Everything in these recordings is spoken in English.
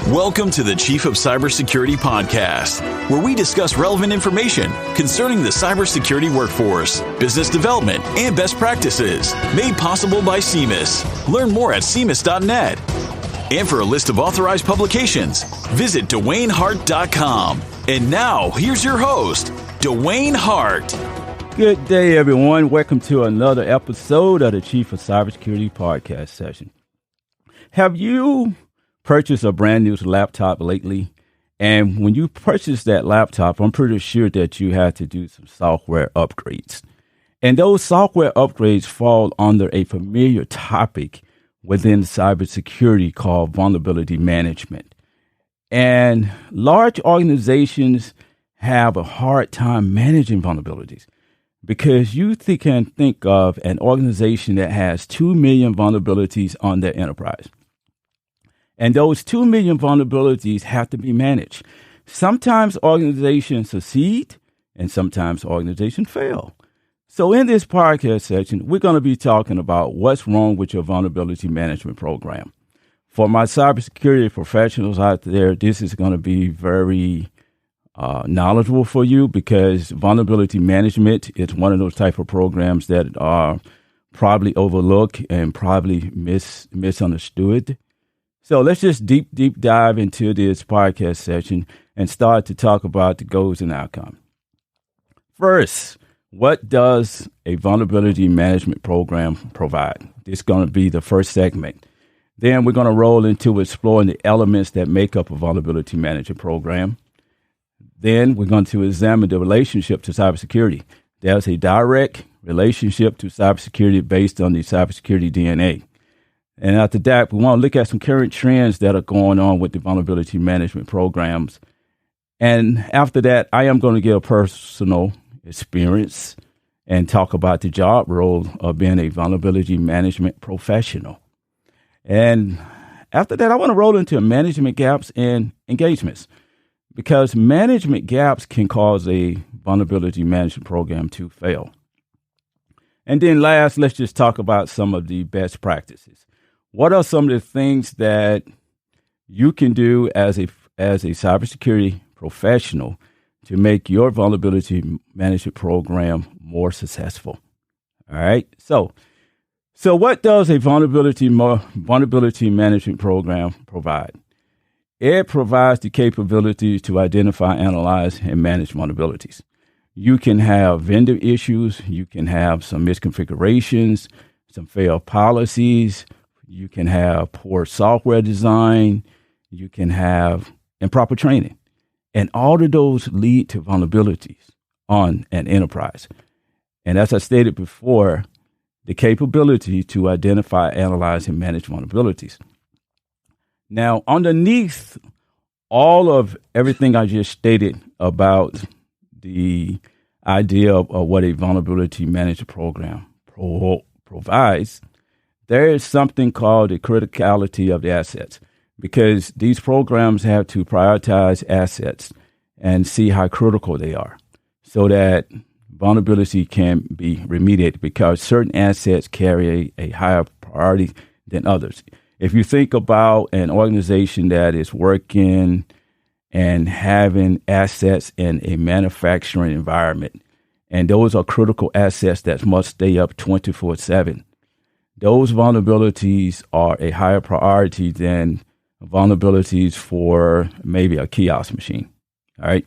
Welcome to the Chief of Cybersecurity podcast, where we discuss relevant information concerning the cybersecurity workforce, business development, and best practices, made possible by CMIS. Learn more at CMIS.net. And for a list of authorized publications, visit DewayneHart.com. And now, here's your host, Dewayne Hart. Good day, everyone. Welcome to another episode of the Chief of Cybersecurity podcast session. Have you purchased a brand new laptop lately? And when you purchase that laptop, I'm pretty sure that you had to do some software upgrades. And those software upgrades fall under a familiar topic within cybersecurity called vulnerability management. And large organizations have a hard time managing vulnerabilities because you can think of an organization that has 2 million vulnerabilities on their enterprise. And those 2 million vulnerabilities have to be managed. Sometimes organizations succeed and sometimes organizations fail. So in this podcast section, we're going to be talking about what's wrong with your vulnerability management program. For my cybersecurity professionals out there, this is going to be very knowledgeable for you because vulnerability management is one of those type of programs that are probably overlooked and probably misunderstood. So let's just deep dive into this podcast session and start to talk about the goals and outcomes. First, what does a vulnerability management program provide? This is going to be the first segment. Then we're going to roll into exploring the elements that make up a vulnerability management program. Then we're going to examine the relationship to cybersecurity. There's a direct relationship to cybersecurity based on the cybersecurity DNA. And after that, we want to look at some current trends that are going on with the vulnerability management programs. And after that, I am going to give a personal experience and talk about the job role of being a vulnerability management professional. And after that, I want to roll into management gaps and engagements because management gaps can cause a vulnerability management program to fail. And then last, let's just talk about some of the best practices. What are some of the things that you can do as a cybersecurity professional to make your vulnerability management program more successful? All right. So what does a vulnerability management program provide? It provides the capability to identify, analyze, and manage vulnerabilities. You can have vendor issues. You can have some misconfigurations, some failed policies. You can have poor software design. You can have improper training. And all of those lead to vulnerabilities on an enterprise. And as I stated before, the capability to identify, analyze, and manage vulnerabilities. Now, underneath all of everything I just stated about the idea of what a vulnerability management program provides, there is something called the criticality of the assets, because these programs have to prioritize assets and see how critical they are so that vulnerability can be remediated, because certain assets carry a higher priority than others. If you think about an organization that is working and having assets in a manufacturing environment, and those are critical assets that must stay up 24/7, those vulnerabilities are a higher priority than vulnerabilities for maybe a kiosk machine. All right.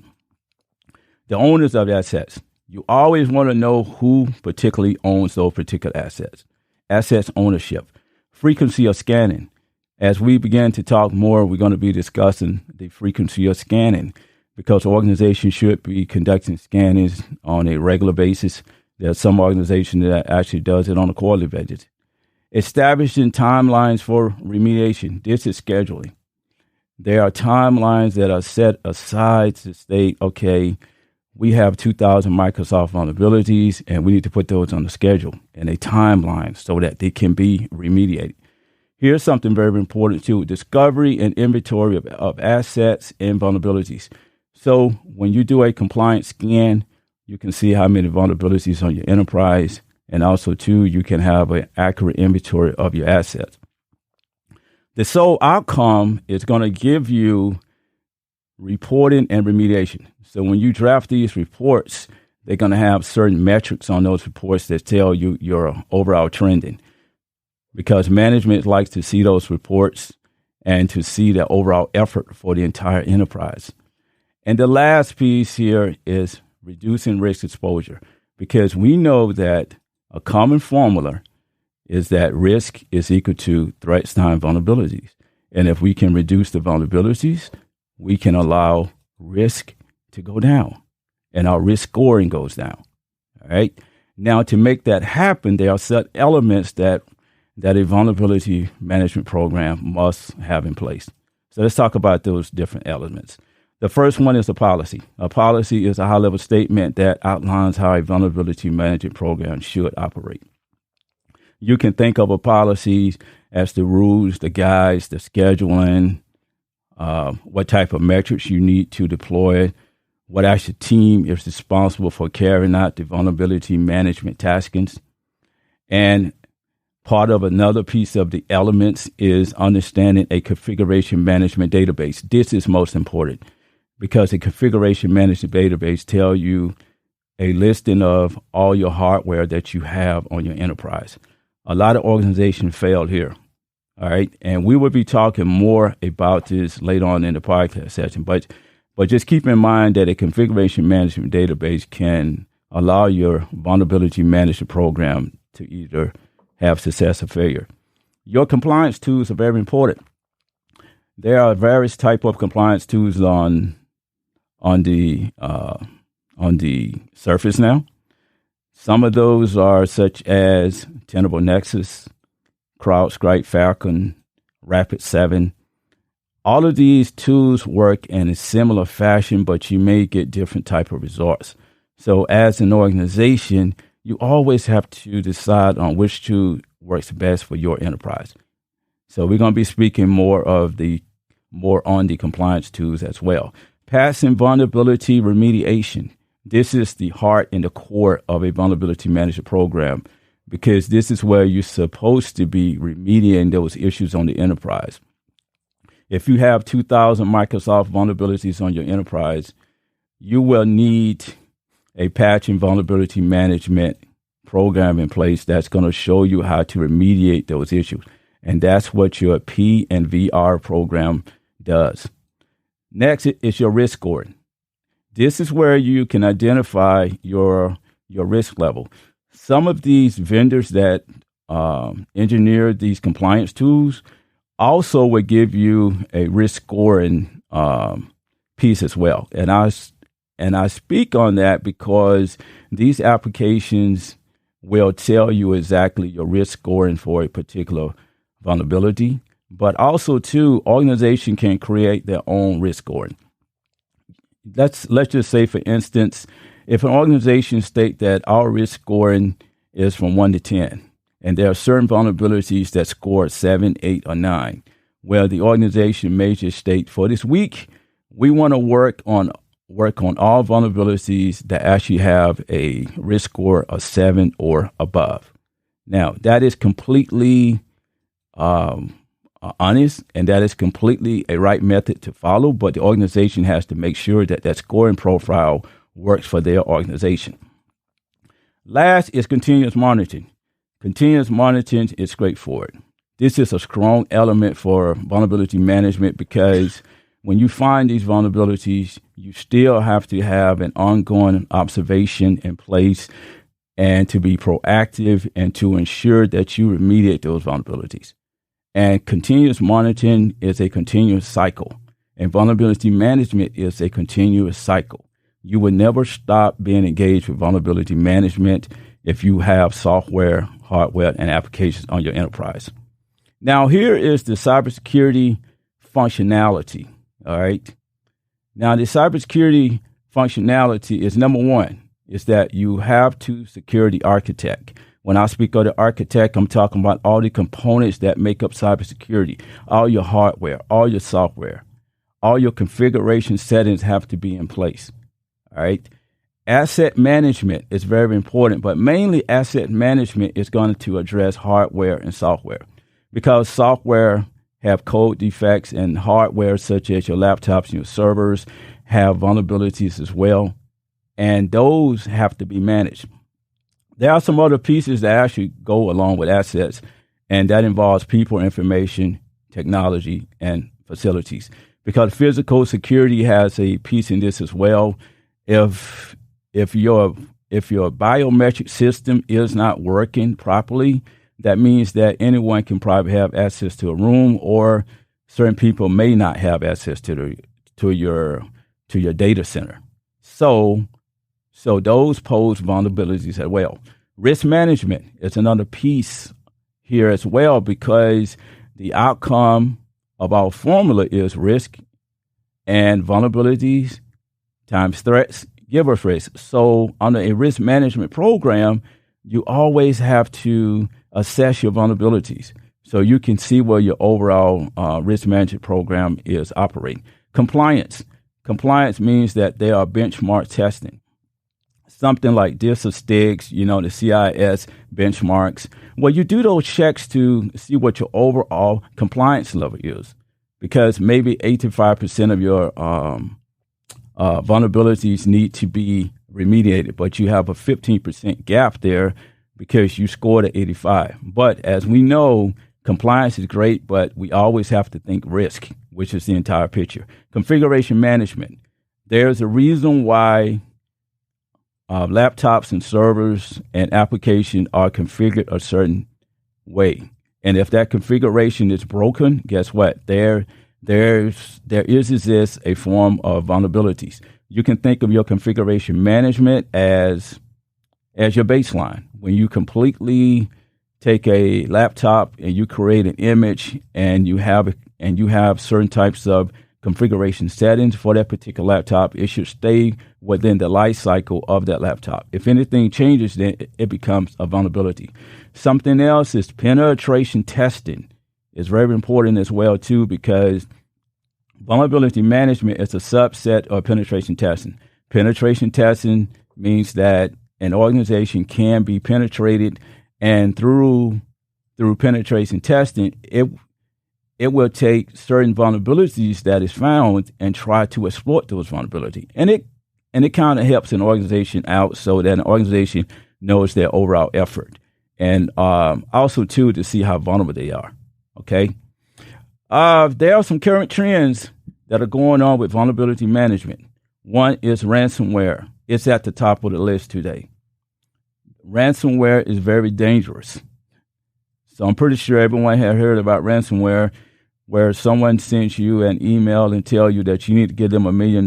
The owners of the assets. You always want to know who particularly owns those particular assets. Assets ownership. Frequency of scanning. As we begin to talk more, we're going to be discussing the frequency of scanning because organizations should be conducting scannings on a regular basis. There are some organizations that actually does it on a quarterly basis. Establishing timelines for remediation. This is scheduling. There are timelines that are set aside to state, okay, we have 2,000 Microsoft vulnerabilities and we need to put those on the schedule and a timeline so that they can be remediated. Here's something very important too: discovery and inventory of assets and vulnerabilities. So when you do a compliance scan, you can see how many vulnerabilities on your enterprise. And also, too, you can have an accurate inventory of your assets. The sole outcome is going to give you reporting and remediation. So when you draft these reports, they're going to have certain metrics on those reports that tell you your overall trending, because management likes to see those reports and to see the overall effort for the entire enterprise. And the last piece here is reducing risk exposure, because we know that a common formula is that risk is equal to threats times vulnerabilities. And if we can reduce the vulnerabilities, we can allow risk to go down and our risk scoring goes down. All right. Now, to make that happen, there are set elements that a vulnerability management program must have in place. So let's talk about those different elements. The first one is a policy. A policy is a high-level statement that outlines how a vulnerability management program should operate. You can think of a policy as the rules, the guides, the scheduling, what type of metrics you need to deploy, what actual team is responsible for carrying out the vulnerability management taskings. And part of another piece of the elements is understanding a configuration management database. This is most important because a configuration management database tells you a listing of all your hardware that you have on your enterprise. A lot of organizations failed here. All right. And we will be talking more about this later on in the podcast session. But just keep in mind that a configuration management database can allow your vulnerability management program to either have success or failure. Your compliance tools are very important. There are various type of compliance tools on the surface now. Some of those are such as Tenable Nexus, CrowdStrike, Falcon, Rapid7. All of these tools work in a similar fashion, but you may get different type of results. So as an organization, you always have to decide on which tool works best for your enterprise. So we're going to be speaking more on the compliance tools as well. Passing vulnerability remediation. This is the heart and the core of a vulnerability management program, because this is where you're supposed to be remediating those issues on the enterprise. If you have 2,000 Microsoft vulnerabilities on your enterprise, you will need a patch and vulnerability management program in place that's going to show you how to remediate those issues. And that's what your P&VR program does. Next is your risk scoring. This is where you can identify your risk level. Some of these vendors that engineer these compliance tools also will give you a risk scoring piece as well. And I speak on that because these applications will tell you exactly your risk scoring for a particular vulnerability, but also too, organization can create their own risk scoring. Let's just say, for instance, if an organization state that our risk scoring is from 1 to 10, and there are certain vulnerabilities that score 7, 8, or 9, well, the organization may just state, for this week, we want to work on all vulnerabilities that actually have a risk score of 7 or above. Now, that is completely honest, and that is completely a right method to follow, but the organization has to make sure that that scoring profile works for their organization. Last is continuous monitoring. Continuous monitoring is straightforward. This is a strong element for vulnerability management because when you find these vulnerabilities, you still have to have an ongoing observation in place and to be proactive and to ensure that you remediate those vulnerabilities. And continuous monitoring is a continuous cycle, and vulnerability management is a continuous cycle. You will never stop being engaged with vulnerability management if you have software, hardware, and applications on your enterprise. Now, here is the cybersecurity functionality. All right. Now, the cybersecurity functionality is number one, is that you have to security architect. When I speak of the architect, I'm talking about all the components that make up cybersecurity, all your hardware, all your software, all your configuration settings have to be in place. All right. Asset management is very important, but mainly asset management is going to address hardware and software, because software have code defects, and hardware such as your laptops and your servers have vulnerabilities as well. And those have to be managed. There are some other pieces that actually go along with assets, and that involves people, information, technology, and facilities. Because physical security has a piece in this as well. If your biometric system is not working properly, that means that anyone can probably have access to a room, or certain people may not have access to your data center. So those pose vulnerabilities as well. Risk management is another piece here as well, because the outcome of our formula is risk and vulnerabilities times threats give us risk. So under a risk management program, you always have to assess your vulnerabilities so you can see where your overall risk management program is operating. Compliance means that there are benchmark testing. Something like this or STIGs, the CIS benchmarks, well, you do those checks to see what your overall compliance level is, because maybe 85% of your vulnerabilities need to be remediated, but you have a 15% gap there because you scored at 85. But as we know, compliance is great, but we always have to think risk, which is the entire picture. Configuration management. There's a reason why laptops and servers and applications are configured a certain way. And if that configuration is broken, guess what? There is a form of vulnerabilities. You can think of your configuration management as your baseline. When you completely take a laptop and you create an image and you have certain types of configuration settings for that particular laptop, it should stay within the life cycle of that laptop. If anything changes, then it becomes a vulnerability. Something else is penetration testing. Is very important as well, too, because vulnerability management is a subset of penetration testing. Penetration testing means that an organization can be penetrated, and through penetration testing, it will take certain vulnerabilities that is found and try to exploit those vulnerabilities. And it kind of helps an organization out so that an organization knows their overall effort. And also, too, to see how vulnerable they are. Okay. There are some current trends that are going on with vulnerability management. One is ransomware. It's at the top of the list today. Ransomware is very dangerous. So I'm pretty sure everyone has heard about ransomware, where someone sends you an email and tell you that you need to give them $1 million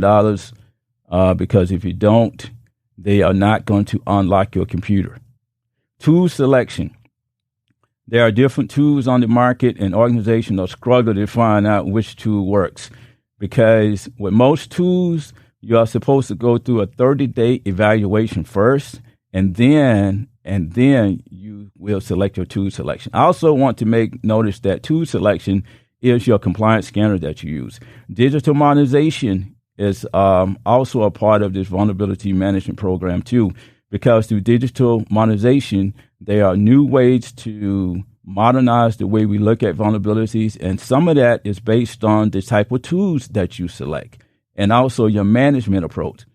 because if you don't, they are not going to unlock your computer. Tool selection. There are different tools on the market, and organizations are struggling to find out which tool works, because with most tools, you are supposed to go through a 30-day evaluation first, and then you will select your tool selection. I also want to make notice that tool selection is your compliance scanner that you use. Digital modernization is also a part of this vulnerability management program too, because through digital modernization, there are new ways to modernize the way we look at vulnerabilities, and some of that is based on the type of tools that you select and also your management approach.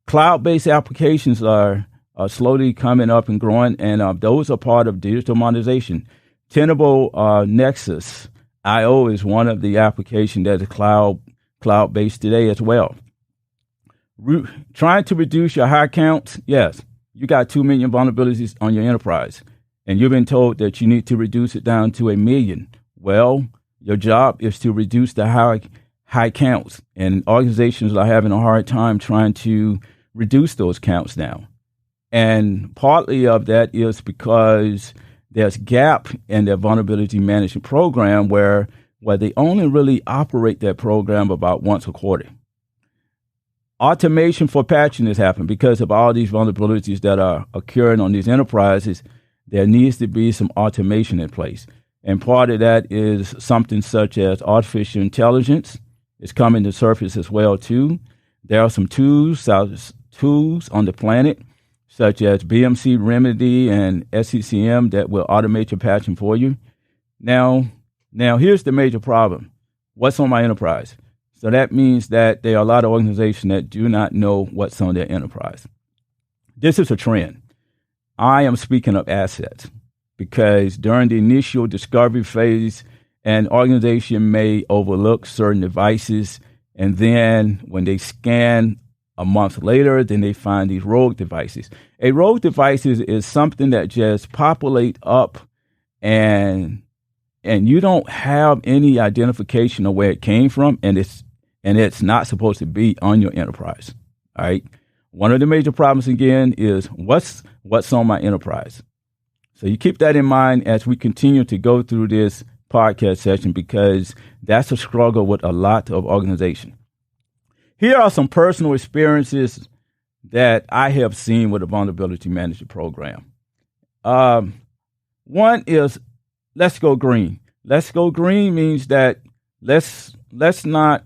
Cloud-based applications are slowly coming up and growing, and those are part of digital modernization. Tenable Nexus IO is one of the applications that is cloud-based today as well. Trying to reduce your high counts, yes. You got 2 million vulnerabilities on your enterprise, and you've been told that you need to reduce it down to 1 million. Well, your job is to reduce the high counts, and organizations are having a hard time trying to reduce those counts down. And partly of that is because there's gap in their vulnerability management program where they only really operate that program about once a quarter. Automation for patching has happened because of all these vulnerabilities that are occurring on these enterprises. There needs to be some automation in place. And part of that is something such as artificial intelligence is coming to surface as well, too. There are some tools on the planet, such as BMC Remedy and SCCM, that will automate your patching for you. Now, Now, here's the major problem. What's on my enterprise? So that means that there are a lot of organizations that do not know what's on their enterprise. This is a trend. I am speaking of assets because during the initial discovery phase, an organization may overlook certain devices, and then when they scan a month later, then they find these rogue devices. A rogue device is something that just populate up and you don't have any identification of where it came from, and it's not supposed to be on your enterprise. All right. One of the major problems again is what's on my enterprise. So you keep that in mind as we continue to go through this podcast session, because that's a struggle with a lot of organizations. Here are some personal experiences that I have seen with a vulnerability management program. One is let's go green. Let's go green means that let's not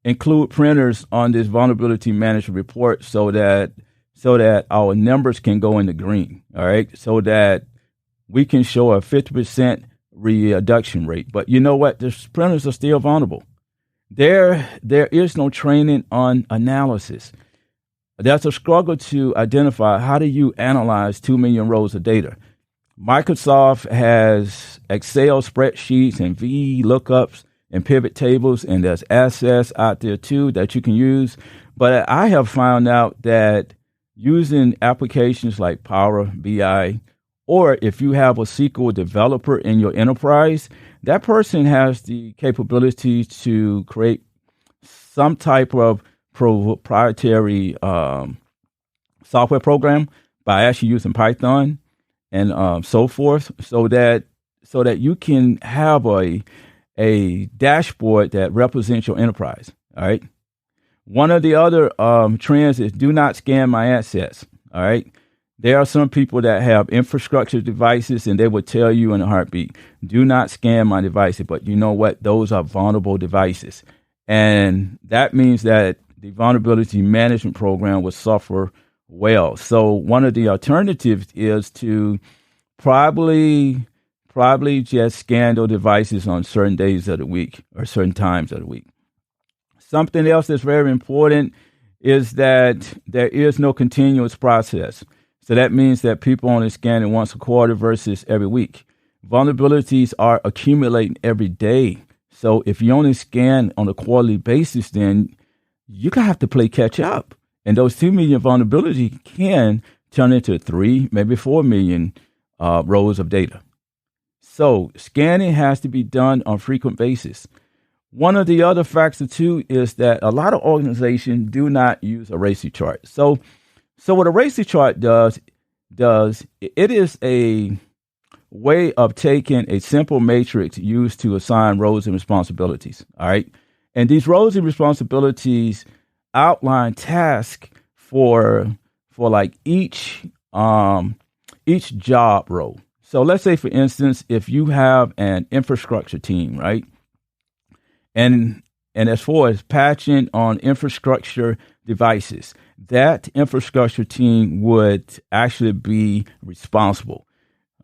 include printers on this vulnerability management report so that our numbers can go in the green. All right, so that we can show a 50% reduction rate. But you know what? The printers are still vulnerable. There is no training on analysis. That's a struggle to identify how do you analyze 2 million rows of data. Microsoft has Excel spreadsheets and VLOOKUPs and pivot tables, and there's assets out there too that you can use. But I have found out that using applications like Power BI, or if you have a SQL developer in your enterprise, that person has the capability to create some type of proprietary software program by actually using Python and so forth, so that you can have a dashboard that represents your enterprise. All right. One of the other trends is do not scan my assets. All right. There are some people that have infrastructure devices, and they will tell you in a heartbeat, do not scan my devices. But you know what? Those are vulnerable devices. And that means that the vulnerability management program will suffer well. So one of the alternatives is to probably just scan those devices on certain days of the week or certain times of the week. Something else that's very important is that there is no continuous process. So that means that people only scan it once a quarter versus every week. Vulnerabilities are accumulating every day. So if you only scan on a quarterly basis, then you're going to have to play catch up. And those 2 million vulnerabilities can turn into 3, maybe 4 million rows of data. So scanning has to be done on a frequent basis. One of the other factors too is that a lot of organizations do not use a RACI chart. So what a RACI chart does, it is a way of taking a simple matrix used to assign roles and responsibilities. All right. And these roles and responsibilities outline tasks for like each job role. So let's say, for instance, if you have an infrastructure team, right? And as far as patching on infrastructure devices, that infrastructure team would actually be responsible.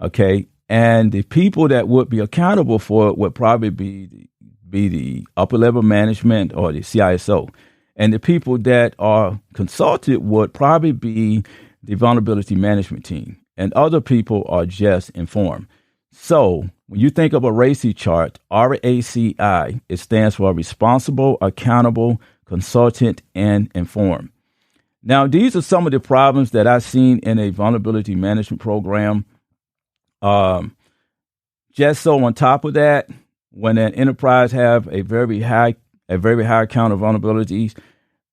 Okay. And the people that would be accountable for it would probably be the upper level management or the CISO. And the people that are consulted would probably be the vulnerability management team. And other people are just informed. So when you think of a RACI chart, RACI, it stands for responsible, accountable, consultant, and informed. Now, these are some of the problems that I've seen in a vulnerability management program. Just so on top of that, when an enterprise have a very high count of vulnerabilities,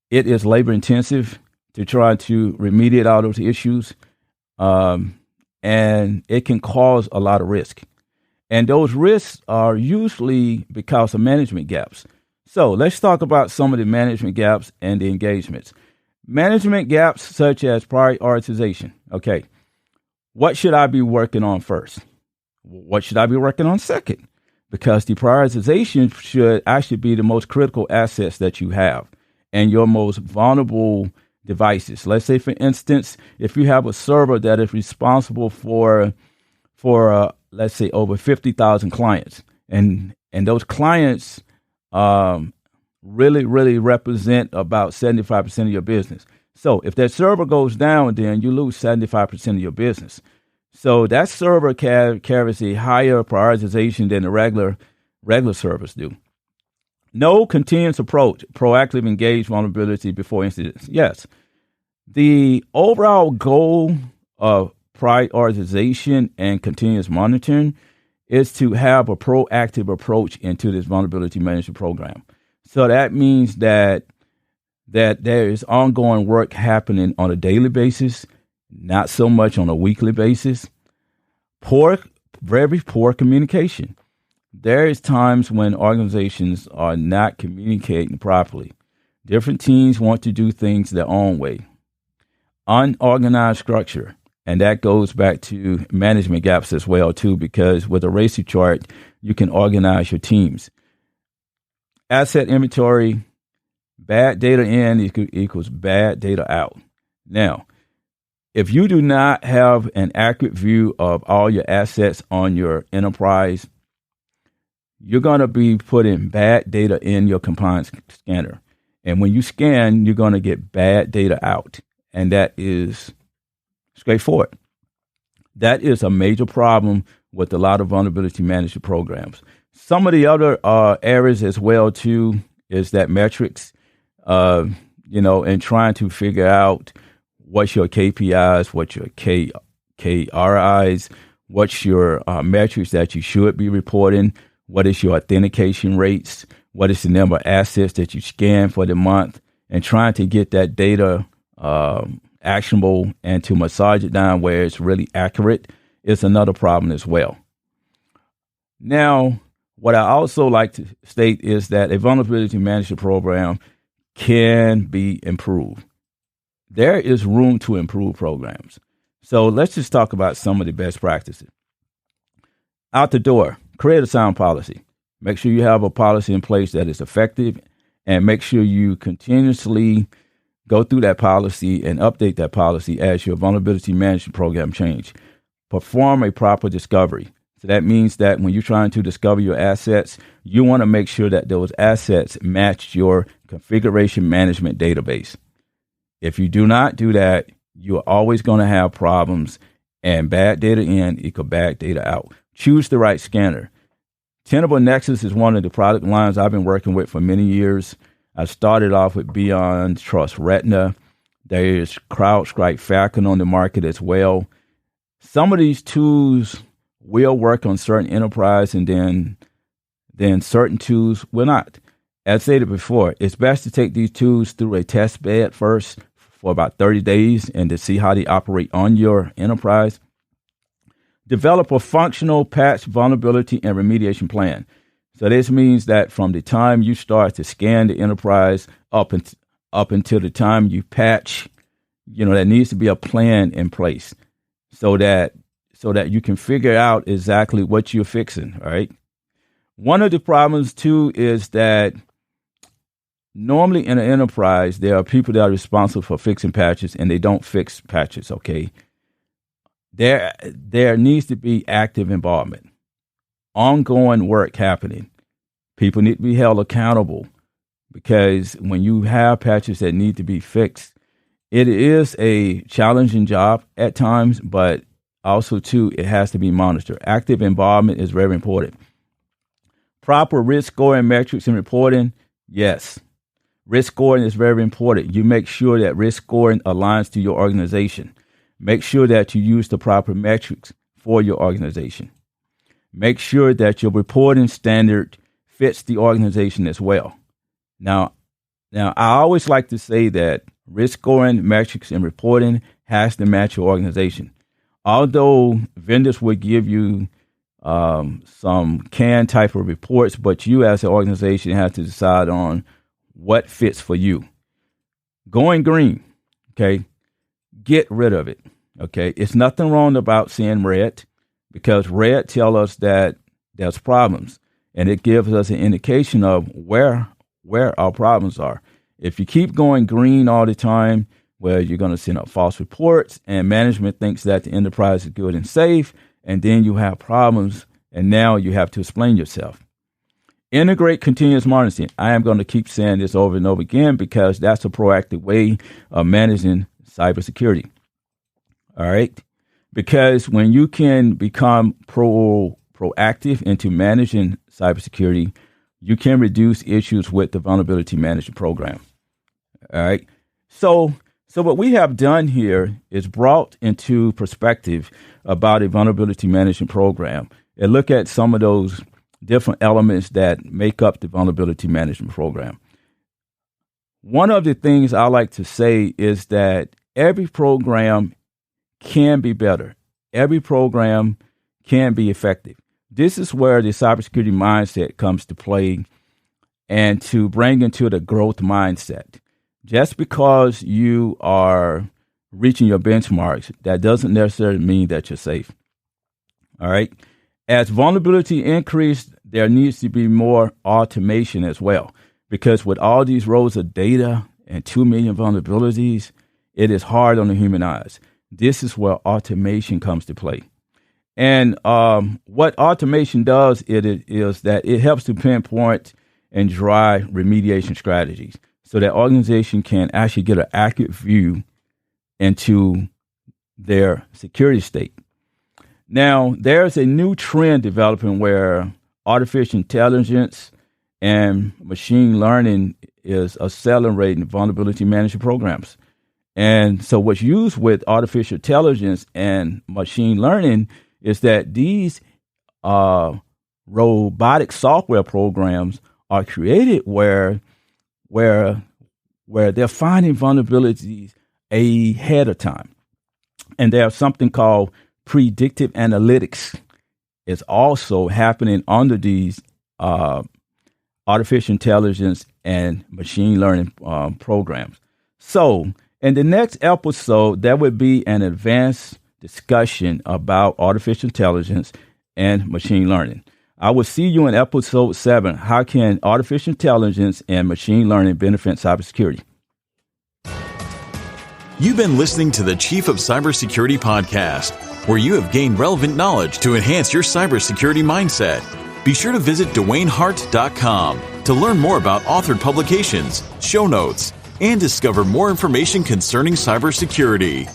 it is labor intensive to try to remediate all those issues. And it can cause a lot of risk. And those risks are usually because of management gaps. So let's talk about some of the management gaps and the engagements. Management gaps such as prioritization. Okay, what should I be working on first? What should I be working on second? Because the prioritization should actually be the most critical assets that you have and your most vulnerable devices. Let's say, for instance, if you have a server that is responsible for let's say over 50,000 clients, and And those clients really represent about 75% of your business. So if that server goes down, then you lose 75% of your business. So that server carries a higher prioritization than the regular servers do. No continuous approach, proactive engage vulnerability before incidents. Yes, the overall goal of prioritization and continuous monitoring is to have a proactive approach into this vulnerability management program. So that means that there is ongoing work happening on a daily basis, not so much on a weekly basis. Very poor communication. There is times when organizations are not communicating properly. Different teams want to do things their own way. Unorganized structure. And that goes back to management gaps as well, too, because with a RACI chart, you can organize your teams. Asset inventory, bad data in equals bad data out. Now, if you do not have an accurate view of all your assets on your enterprise, you're going to be putting bad data in your compliance scanner. And when you scan, you're going to get bad data out. And that is straightforward. That is a major problem with a lot of vulnerability management programs. Some of the other areas as well, too, is that metrics, and trying to figure out what's your KPIs, what's your KRIs, what's your metrics that you should be reporting, what is your authentication rates, what is the number of assets that you scan for the month, and trying to get that data actionable and to massage it down where it's really accurate is another problem as well. Now, what I also like to state is that a vulnerability management program can be improved. There is room to improve programs. So let's just talk about some of the best practices. Out the door, create a sound policy. Make sure you have a policy in place that is effective, and make sure you continuously go through that policy and update that policy as your vulnerability management program change. Perform a proper discovery. So that means that when you're trying to discover your assets, you want to make sure that those assets match your configuration management database. If you do not do that, you're always going to have problems, and bad data in equal bad data out. Choose the right scanner. Tenable Nexus is one of the product lines I've been working with for many years. I started off with Beyond Trust Retina. There is CrowdStrike Falcon on the market as well. Some of these tools will work on certain enterprise, and then certain tools will not. As stated before, it's best to take these tools through a test bed first for about 30 days and to see how they operate on your enterprise. Develop a functional patch vulnerability and remediation plan. So this means that from the time you start to scan the enterprise up until the time you patch, there needs to be a plan in place so that you can figure out exactly what you're fixing, all right? One of the problems, too, is that normally in an enterprise, there are people that are responsible for fixing patches, and they don't fix patches, okay? There needs to be active involvement, ongoing work happening. People need to be held accountable, because when you have patches that need to be fixed, it is a challenging job at times, but also, too, it has to be monitored. Active involvement is very important. Proper risk scoring metrics and reporting, yes. Risk scoring is very important. You make sure that risk scoring aligns to your organization. Make sure that you use the proper metrics for your organization. Make sure that your reporting standard fits the organization as well. Now, I always like to say that risk scoring, metrics, and reporting has to match your organization. Although vendors will give you some canned type of reports, but you as an organization have to decide on what fits for you. Going green, okay? Get rid of it, okay? It's nothing wrong about seeing red, because red tells us that there's problems, and it gives us an indication of where our problems are. If you keep going green all the time, well, you're going to send out false reports, and management thinks that the enterprise is good and safe, and then you have problems, and now you have to explain yourself. Integrate continuous monitoring. I am going to keep saying this over and over again because that's a proactive way of managing cybersecurity. All right. Because when you can become proactive into managing cybersecurity, you can reduce issues with the vulnerability management program. All right. So what we have done here is brought into perspective about a vulnerability management program and look at some of those different elements that make up the vulnerability management program. One of the things I like to say is that every program can be better. Every program can be effective. This is where the cybersecurity mindset comes to play and to bring into the growth mindset. Just because you are reaching your benchmarks, that doesn't necessarily mean that you're safe. All right. As vulnerability increases, there needs to be more automation as well, because with all these rows of data and 2 million vulnerabilities, it is hard on the human eyes. This is where automation comes to play. And what automation does is that it helps to pinpoint and drive remediation strategies so that organization can actually get an accurate view into their security state. Now, there's a new trend developing where artificial intelligence and machine learning is accelerating vulnerability management programs. And so what's used with artificial intelligence and machine learning is that these robotic software programs are created where they're finding vulnerabilities ahead of time. And there's something called predictive analytics is also happening under these artificial intelligence and machine learning programs. So in the next episode, there would be an advanced discussion about artificial intelligence and machine learning. I will see you in episode 7. How can artificial intelligence and machine learning benefit cybersecurity? You've been listening to the Chief of Cybersecurity podcast, where you have gained relevant knowledge to enhance your cybersecurity mindset. Be sure to visit DewayneHart.com to learn more about authored publications, show notes, and discover more information concerning cybersecurity.